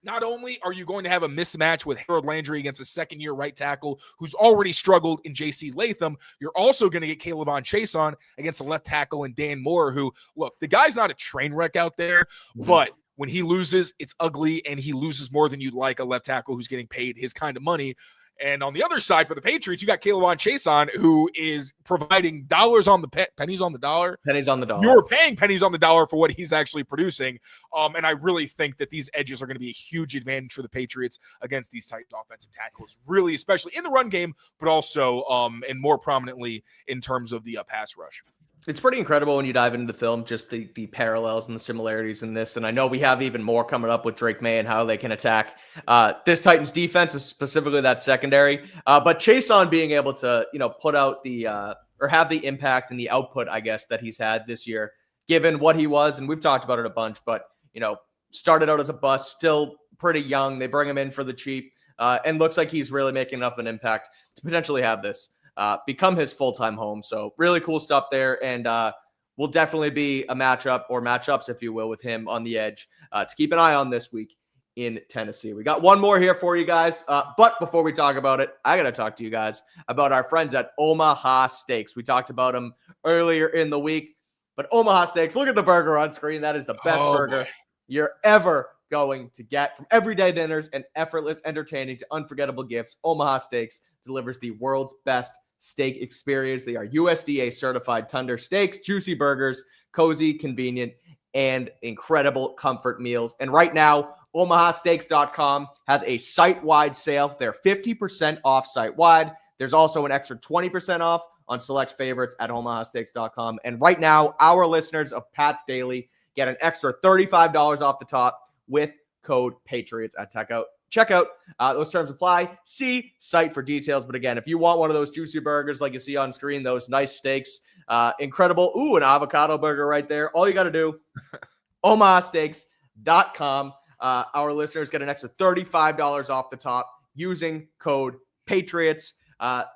not only are you going to have a mismatch with Harold Landry against a second-year right tackle who's already struggled in J.C. Latham, you're also going to get Kayvon Chason against the left tackle and Dan Moore, who, look, the guy's not a train wreck out there, but when he loses, it's ugly, and he loses more than you'd like a left tackle who's getting paid his kind of money. And on the other side for the Patriots, you got Kayvon Chason, who is providing dollars on the pennies on the dollar. Pennies on the dollar. You're paying pennies on the dollar for what he's actually producing. And I really think that these edges are going to be a huge advantage for the Patriots against these Titans offensive tackles, really, especially in the run game, but also and more prominently in terms of the pass rush. It's pretty incredible when you dive into the film, just the parallels and the similarities in this. And I know we have even more coming up with Drake Maye and how they can attack this Titans defense, specifically that secondary. But Chason being able to, put out the or have the impact and the output, I guess, that he's had this year, given what he was. And we've talked about it a bunch, but, started out as a bust, still pretty young. They bring him in for the cheap and looks like he's really making enough of an impact to potentially have this become his full-time home. So really cool stuff there. And will definitely be a matchup or matchups, if you will, with him on the edge to keep an eye on this week in Tennessee. We got one more here for you guys. But before we talk about it, I got to talk to you guys about our friends at OMAHA Steaks. We talked about them earlier in the week, but OMAHA Steaks, look at the burger on screen. That is the best burger you're ever going to get. From everyday dinners and effortless entertaining to unforgettable gifts, OMAHA Steaks delivers the world's best steak experience. They are USDA certified tender steaks, juicy burgers, cozy, convenient, and incredible comfort meals. And right now, OMAHasteaks.com has a site-wide sale. They're 50% off site-wide. There's also an extra 20% off on select favorites at OMAHasteaks.com. And right now, our listeners of Pat's Daily get an extra $35 off the top with code Patriots at checkout. Those terms apply. See site for details. But again, if you want one of those juicy burgers like you see on screen, those nice steaks, incredible. Ooh, an avocado burger right there. All you got to do, OMAHasteaks.com. Our listeners get an extra $35 off the top using code Patriots.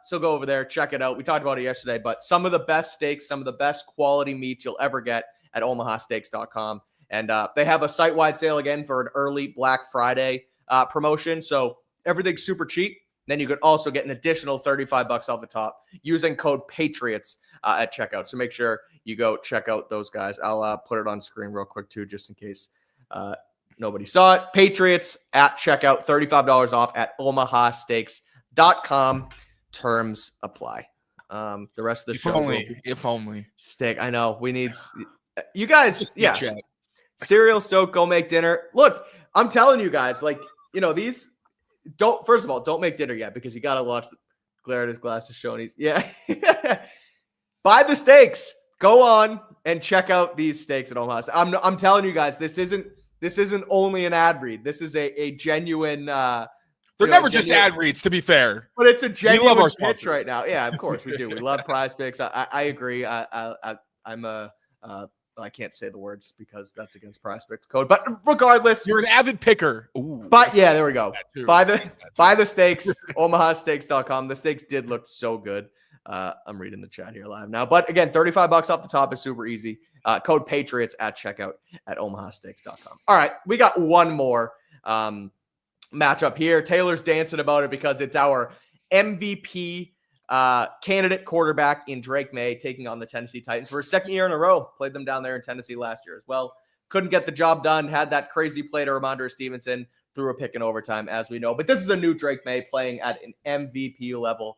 So go over there, check it out. We talked about it yesterday, but some of the best steaks, some of the best quality meats you'll ever get at OMAHasteaks.com. And they have a site-wide sale again for an early Black Friday promotion. So everything's super cheap. Then you could also get an additional $35 off the top using code Patriots at checkout. So make sure you go check out those guys. I'll put it on screen real quick too, just in case nobody saw it. Patriots at checkout, $35 off at OMAHasteaks.com. Terms apply. The rest of the show. If only. Steak. I know. We need you guys. Yeah. Cereal, Stoke, go make dinner. Look, I'm telling you guys, these first of all, don't make dinner yet because you got to watch the glare at his glasses showing yeah. Buy the steaks. Go on and check out these steaks at Omaha. I'm telling you guys, this isn't only an ad read. This is a genuine they're never just ad reads, to be fair. But it's a genuine pitch right now. Yeah, of course we do. We love Prize Picks. I agree. I can't say the words because that's against Prize Picks code. But regardless, you're an avid picker. Ooh. But yeah, there we go. Buy the steaks, OMAHasteaks.com. The steaks did look so good. I'm reading the chat here live now. But again, $35 off the top is super easy. Code Patriots at checkout at OMAHasteaks.com. All right, we got one more matchup here. Taylor's dancing about it because it's our MVP candidate quarterback in Drake Maye taking on the Tennessee Titans for a second year in a row. Played them down there in Tennessee last year as well. Couldn't get the job done. Had that crazy play to Ramondre Stevenson. Threw a pick in overtime, as we know. But this is a new Drake Maye playing at an MVP level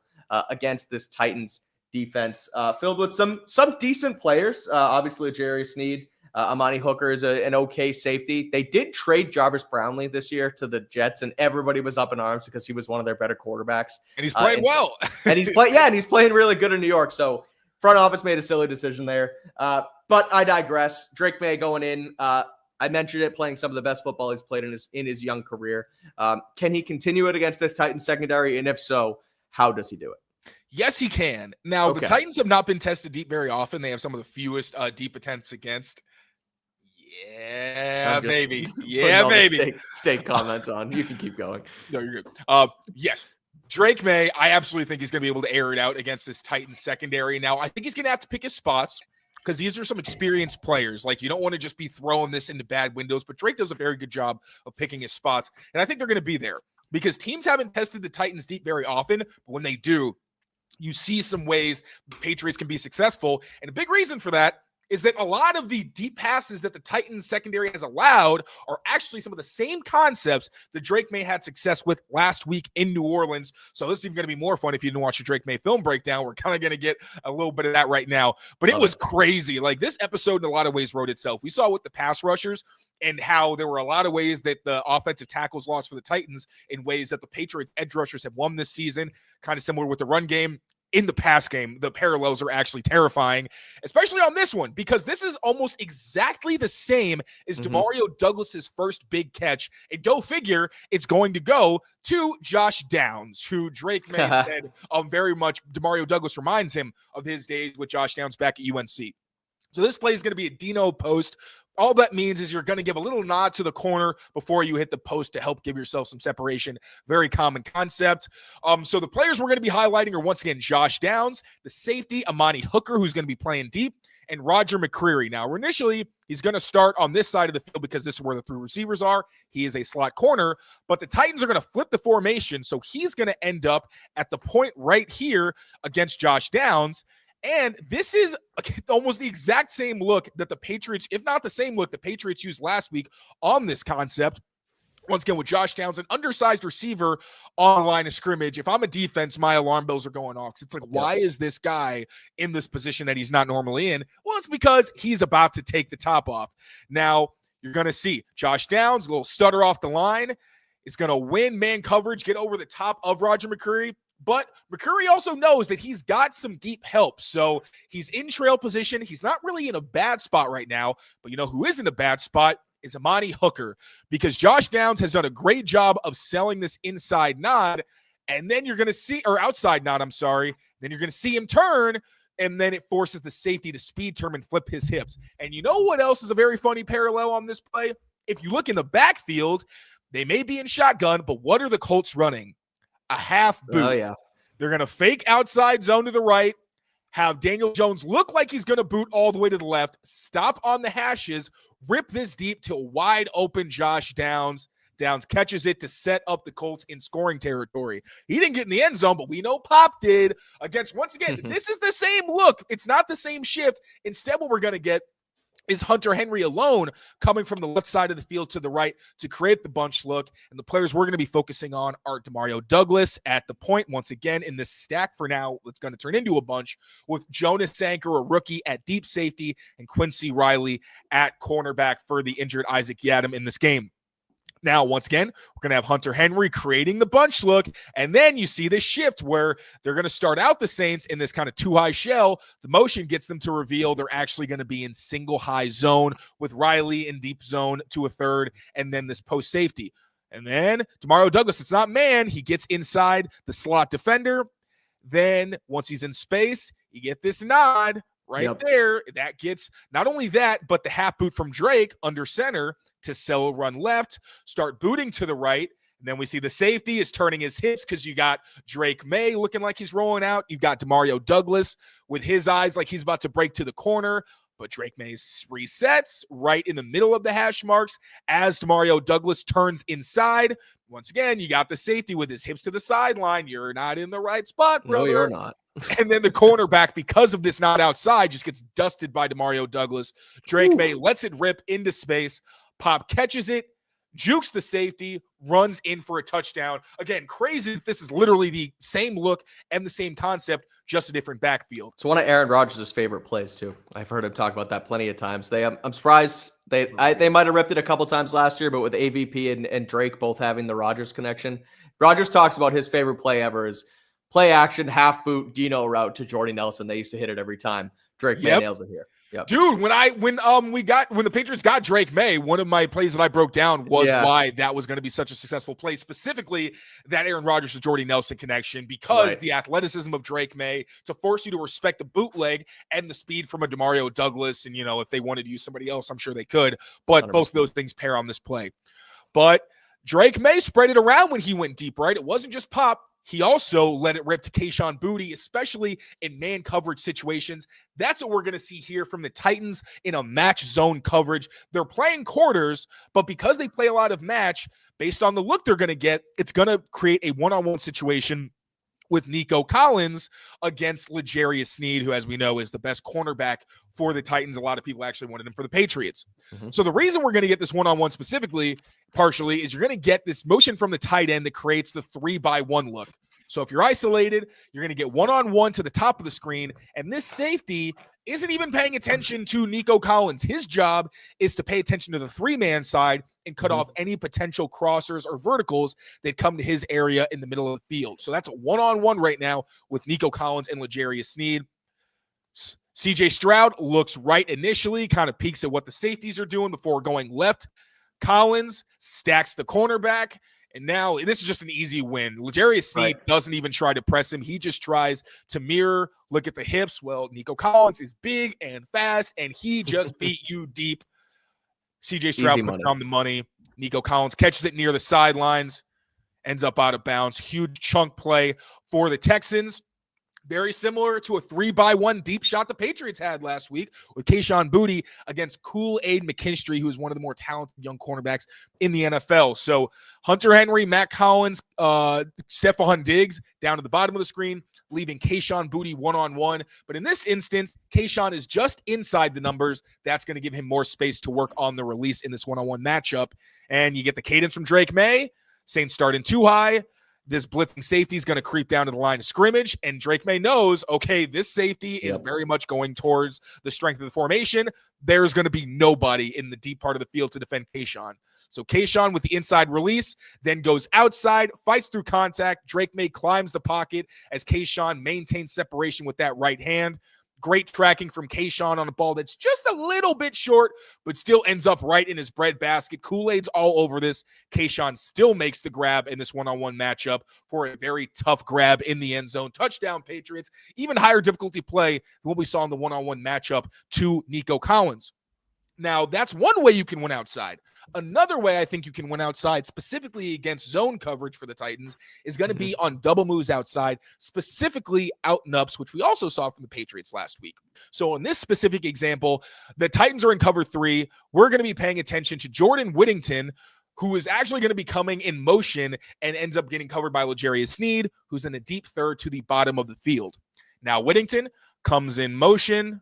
against this Titans defense filled with some decent players. Obviously, Jerry Sneed. Amani Hooker is an okay safety. They did trade Jarvis Brownlee this year to the Jets, and everybody was up in arms because he was one of their better quarterbacks. And he's playing well. and he's playing really good in New York. So front office made a silly decision there. But I digress. Drake Maye going in. I mentioned it, playing some of the best football he's played in his young career. Can he continue it against this Titans secondary? And if so, how does he do it? Yes, he can. Now, The Titans have not been tested deep very often. They have some of the fewest deep attempts against. Yeah, baby. Yeah, baby. Steak comments on. You can keep going. No, you're good. Yes. Drake Maye, I absolutely think he's going to be able to air it out against this Titans secondary. Now, I think he's going to have to pick his spots. because these are some experienced players. Like, you don't want to just be throwing this into bad windows, but Drake does a very good job of picking his spots. And I think they're going to be there because teams haven't tested the Titans deep very often, but when they do, you see some ways the Patriots can be successful. And a big reason for that is that a lot of the deep passes that the Titans secondary has allowed are actually some of the same concepts that Drake Maye had success with last week in New Orleans. So this is even going to be more fun if you didn't watch the Drake Maye film breakdown. We're kind of going to get a little bit of that right now. But it was crazy. Like, this episode in a lot of ways wrote itself. We saw with the pass rushers and how there were a lot of ways that the offensive tackles lost for the Titans in ways that the Patriots edge rushers have won this season, kind of similar with the run game. In the pass game, the parallels are actually terrifying, especially on this one, because this is almost exactly the same as Demario Douglas's first big catch. And go figure, it's going to go to Josh Downs, who Drake Maye said very much Demario Douglas reminds him of his days with Josh Downs back at UNC. So this play is going to be a Dino post. All that means is you're going to give a little nod to the corner before you hit the post to help give yourself some separation. Very common concept. So the players we're going to be highlighting are, once again, Josh Downs, the safety, Amani Hooker, who's going to be playing deep, and Roger McCreary. Now, initially, he's going to start on this side of the field because this is where the three receivers are. He is a slot corner, but the Titans are going to flip the formation, so he's going to end up at the point right here against Josh Downs. And this is almost the exact same look that the Patriots, if not the same look the Patriots used last week on this concept. Once again, with Josh Downs, an undersized receiver on the line of scrimmage. If I'm a defense, my alarm bells are going off. It's like, why is this guy in this position that he's not normally in? Well, it's because he's about to take the top off. Now, you're going to see Josh Downs, a little stutter off the line, is going to win man coverage, get over the top of Roger McCreary. But McCreary also knows that he's got some deep help. So he's in trail position. He's not really in a bad spot right now. But you know who is in a bad spot is Amani Hooker, because Josh Downs has done a great job of selling this inside nod. And then you're going to see, or outside nod, I'm sorry. Then you're going to see him turn, and then it forces the safety to speed turn and flip his hips. And you know what else is a very funny parallel on this play? If you look in the backfield, they may be in shotgun, but what are the Colts running? A half boot. Oh, yeah. They're going to fake outside zone to the right, have Daniel Jones look like he's going to boot all the way to the left, stop on the hashes, rip this deep to wide open Josh Downs. Downs catches it to set up the Colts in scoring territory. He didn't get in the end zone, but we know Pop did against, once again, this is the same look. It's not the same shift. Instead, what we're going to get is Hunter Henry alone coming from the left side of the field to the right to create the bunch look. And the players we're going to be focusing on are Demario Douglas at the point, once again, in this stack for now, it's going to turn into a bunch, with Jonas Sanker, a rookie, at deep safety, and Quincy Riley at cornerback for the injured Isaac Yiadom in this game. Now, once again, we're going to have Hunter Henry creating the bunch look, and then you see this shift where they're going to start out the Saints in this kind of two-high shell. The motion gets them to reveal they're actually going to be in single-high zone with Riley in deep zone to a third, and then this post safety. And then Demario Douglas, it's not man. He gets inside the slot defender. Then once he's in space, you get this nod right there. That gets not only that, but the half boot from Drake under center to sell a run left, start booting to the right. And then we see the safety is turning his hips because you got Drake Maye looking like he's rolling out. You've got Demario Douglas with his eyes like he's about to break to the corner. But Drake Maye resets right in the middle of the hash marks as Demario Douglas turns inside. Once again, you got the safety with his hips to the sideline. You're not in the right spot, brother. No, you're not. And then the cornerback, because of this not outside, just gets dusted by Demario Douglas. Drake Maye lets it rip into space. Pop catches it, jukes the safety, runs in for a touchdown. Again, crazy that this is literally the same look and the same concept, just a different backfield. It's one of Aaron Rodgers' favorite plays, too. I've heard him talk about that plenty of times. I'm surprised they might have ripped it a couple times last year, but with AVP and Drake both having the Rodgers connection, Rodgers talks about his favorite play ever is play action, half boot, Dino route to Jordy Nelson. They used to hit it every time. Drake Maye nails it here. Yep. Dude, when the Patriots got Drake Maye, one of my plays that I broke down was why that was going to be such a successful play, specifically that Aaron Rodgers to Jordy Nelson connection, because the athleticism of Drake Maye to force you to respect the bootleg and the speed from a Demario Douglas. And, if they wanted to use somebody else, I'm sure they could, but 100%. Both of those things pair on this play. But Drake Maye spread it around when he went deep, right? It wasn't just Pop. he also let it rip to Kayshon Boutte, especially in man coverage situations. That's what we're going to see here from the Titans in a match zone coverage. They're playing quarters, but because they play a lot of match, based on the look they're going to get, it's going to create a one-on-one situation with Nico Collins against L'Jarius Sneed, who, as we know, is the best cornerback for the Titans. A lot of people actually wanted him for the Patriots. So the reason we're going to get this one-on-one specifically, partially, is you're going to get this motion from the tight end that creates the 3-by-1 look. So if you're isolated, you're going to get one-on-one to the top of the screen, and this safety isn't even paying attention to Nico Collins. His job is to pay attention to the three-man side and cut off any potential crossers or verticals that come to his area in the middle of the field. So that's a one-on-one right now with Nico Collins and L'Jarius Sneed. CJ Stroud looks right initially, kind of peeks at what the safeties are doing before going left. Collins stacks the cornerback. And now this is just an easy win. L'Jarius Sneed doesn't even try to press him. He just tries to mirror, look at the hips. Well, Nico Collins is big and fast, and he just beat you deep. CJ Stroud puts down the money. Nico Collins catches it near the sidelines, ends up out of bounds. Huge chunk play for the Texans. Very similar to a 3-by-1 deep shot the Patriots had last week with Kayshon Boutte against Kool-Aid McKinstry, who is one of the more talented young cornerbacks in the NFL. So Hunter Henry, Matt Collins, Stephon Diggs down to the bottom of the screen, leaving Kayshon Boutte one-on-one. But in this instance, Kayshon is just inside the numbers. That's going to give him more space to work on the release in this one-on-one matchup. And you get the cadence from Drake Maye. Saints starting too high. This blitzing safety is going to creep down to the line of scrimmage, and Drake Maye knows, okay, this safety is very much going towards the strength of the formation. There's going to be nobody in the deep part of the field to defend Kayshon. So Kayshon with the inside release, then goes outside, fights through contact. Drake Maye climbs the pocket as Kayshon maintains separation with that right hand. Great tracking from Kayshon on a ball that's just a little bit short, but still ends up right in his breadbasket. Kool-Aid's all over this. Kayshon still makes the grab in this one-on-one matchup for a very tough grab in the end zone. Touchdown, Patriots. Even higher difficulty play than what we saw in the one-on-one matchup to Nico Collins. Now, that's one way you can win outside. Another way I think you can win outside, specifically against zone coverage for the Titans, is going to be on double moves outside, specifically out and ups, which we also saw from the Patriots last week. So in this specific example, the Titans are in cover 3. We're going to be paying attention to Jordan Whittington, who is actually going to be coming in motion and ends up getting covered by L'Jarius Sneed, who's in a deep third to the bottom of the field. Now, Whittington comes in motion.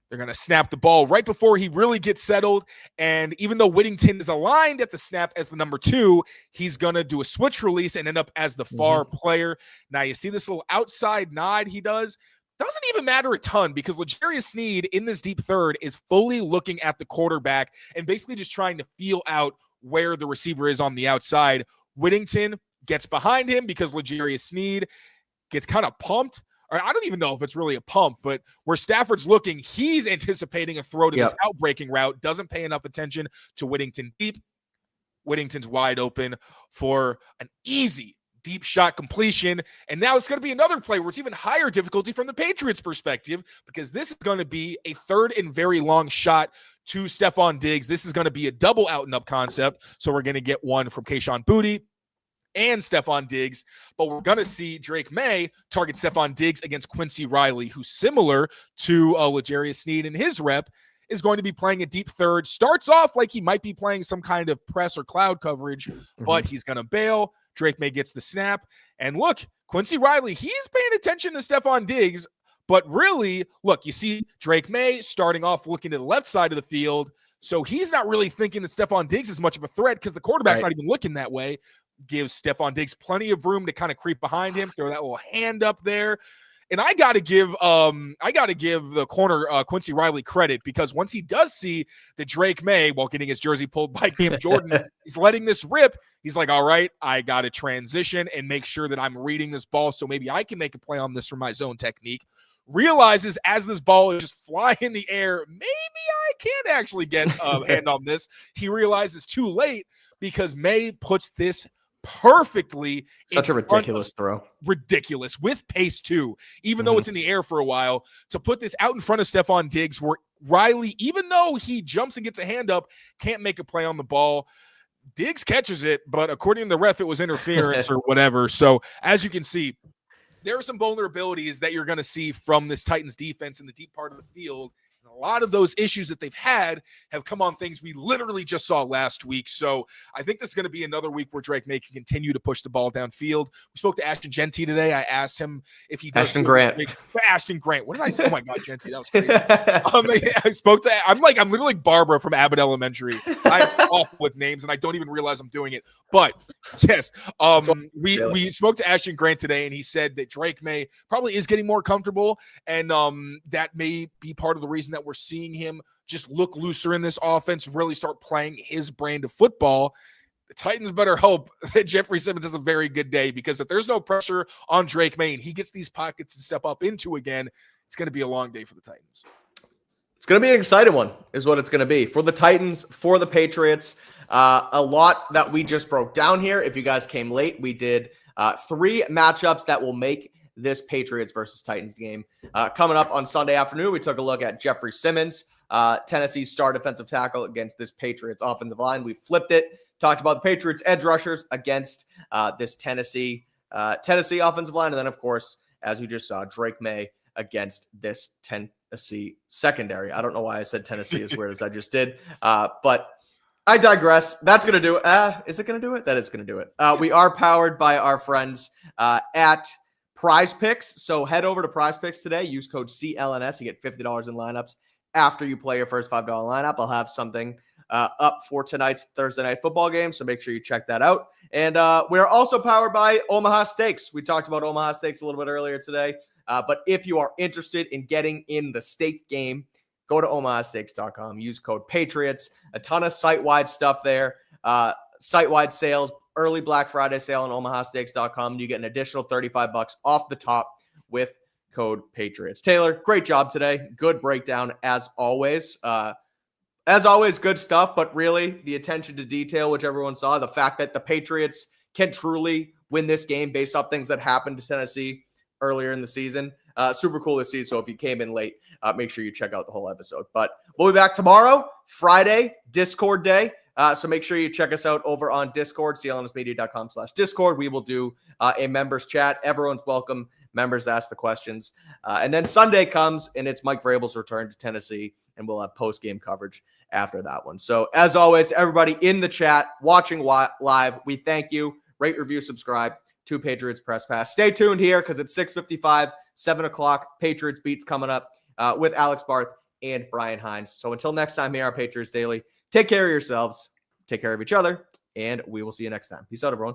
They're going to snap the ball right before he really gets settled. And even though Whittington is aligned at the snap as the number 2, he's going to do a switch release and end up as the far player. Now, you see this little outside nod he does. Doesn't even matter a ton because L'Jarius Sneed in this deep third is fully looking at the quarterback and basically just trying to feel out where the receiver is on the outside. Whittington gets behind him because L'Jarius Sneed gets kind of pumped. I don't even know if it's really a pump, but where Stafford's looking, he's anticipating a throw to this out-breaking route, doesn't pay enough attention to Whittington deep. Whittington's wide open for an easy deep shot completion. And now it's going to be another play where it's even higher difficulty from the Patriots' perspective because this is going to be a third and very long shot to Stephon Diggs. This is going to be a double out and up concept. So we're going to get one from Kayshon Boutte and Stephon Diggs, but we're going to see Drake Maye target Stephon Diggs against Quincy Riley, who's similar to L'Jarius Sneed in his rep, is going to be playing a deep third. Starts off like he might be playing some kind of press or cloud coverage, but he's going to bail. Drake Maye gets the snap. And look, Quincy Riley, he's paying attention to Stephon Diggs, but really, look, you see Drake Maye starting off looking to the left side of the field, so he's not really thinking that Stephon Diggs is much of a threat because the quarterback's not even looking that way. Gives Stephon Diggs plenty of room to kind of creep behind him, throw that little hand up there. And I got to give the corner Quincy Riley credit because once he does see that Drake Maye, while getting his jersey pulled by Cam Jordan, he's letting this rip. He's like, all right, I got to transition and make sure that I'm reading this ball so maybe I can make a play on this from my zone technique. Realizes as this ball is just flying in the air, maybe I can't actually get a hand on this. He realizes too late because Maye puts this perfectly. Such a ridiculous throw. Ridiculous with pace too, even though it's in the air for a while, to put this out in front of Stephon Diggs where Riley, even though he jumps and gets a hand up, can't make a play on the ball. Diggs catches it, but according to the ref, it was interference or whatever. So as you can see, there are some vulnerabilities that you're going to see from this Titans defense in the deep part of the field. And a lot of those issues that they've had have come on things we literally just saw last week. So I think this is going to be another week where Drake Maye can continue to push the ball downfield. We spoke to Ashton Genty today. I asked him if he does. Ashton Grant. Ashton Grant. What did I say? Oh my God, Genty, that was crazy. I spoke to. I'm literally like Barbara from Abbott Elementary. I'm awful with names, and I don't even realize I'm doing it. But yes, we spoke to Ashton Grant today, and he said that Drake Maye probably is getting more comfortable, and that may be part of the reason that we're seeing him just look looser in this offense, really start playing his brand of football. The Titans better hope that Jeffrey Simmons has a very good day, because if there's no pressure on Drake Maye and he gets these pockets to step up into again, it's going to be a long day for the Titans. It's going to be an exciting one is what it's going to be for the Titans, for the Patriots. A lot that we just broke down here. If you guys came late, we did 3 matchups that will make this Patriots versus Titans game. Coming up on Sunday afternoon, we took a look at Jeffrey Simmons, Tennessee's star defensive tackle against this Patriots offensive line. We flipped it, talked about the Patriots edge rushers against this Tennessee offensive line. And then, of course, as you just saw, Drake Maye against this Tennessee secondary. I don't know why I said Tennessee as weird as I just did, but I digress. That's going to do it. Is it going to do it? That is going to do it. We are powered by our friends at Prize Picks. So head over to Prize Picks today. Use code CLNS. You get $50 in lineups after you play your first $5 lineup. I'll have something up for tonight's Thursday night football game, so make sure you check that out. And we're also powered by Omaha Steaks. We talked about Omaha Steaks a little bit earlier today. But if you are interested in getting in the steak game, go to omahasteaks.com. Use code Patriots. A ton of site-wide stuff there. Site-wide sales, early Black Friday sale on omahasteaks.com. You get an additional $35 off the top with code Patriots. Taylor, great job today. Good breakdown as always. Good stuff, but really the attention to detail, which everyone saw, the fact that the Patriots can truly win this game based off things that happened to Tennessee earlier in the season. Super cool to see. So if you came in late, make sure you check out the whole episode. But we'll be back tomorrow, Friday, Discord day. So make sure you check us out over on Discord, clnsmedia.com/Discord. We will do a members chat. Everyone's welcome. Members ask the questions. And then Sunday comes, and it's Mike Vrabel's return to Tennessee, and we'll have post-game coverage after that one. So as always, everybody in the chat, watching live, we thank you. Rate, review, subscribe to Patriots Press Pass. Stay tuned here because it's 6:55, 7 o'clock. Patriots Beats coming up with Alex Barth and Brian Hines. So until next time here on Patriots Daily, take care of yourselves, take care of each other, and we will see you next time. Peace out, everyone.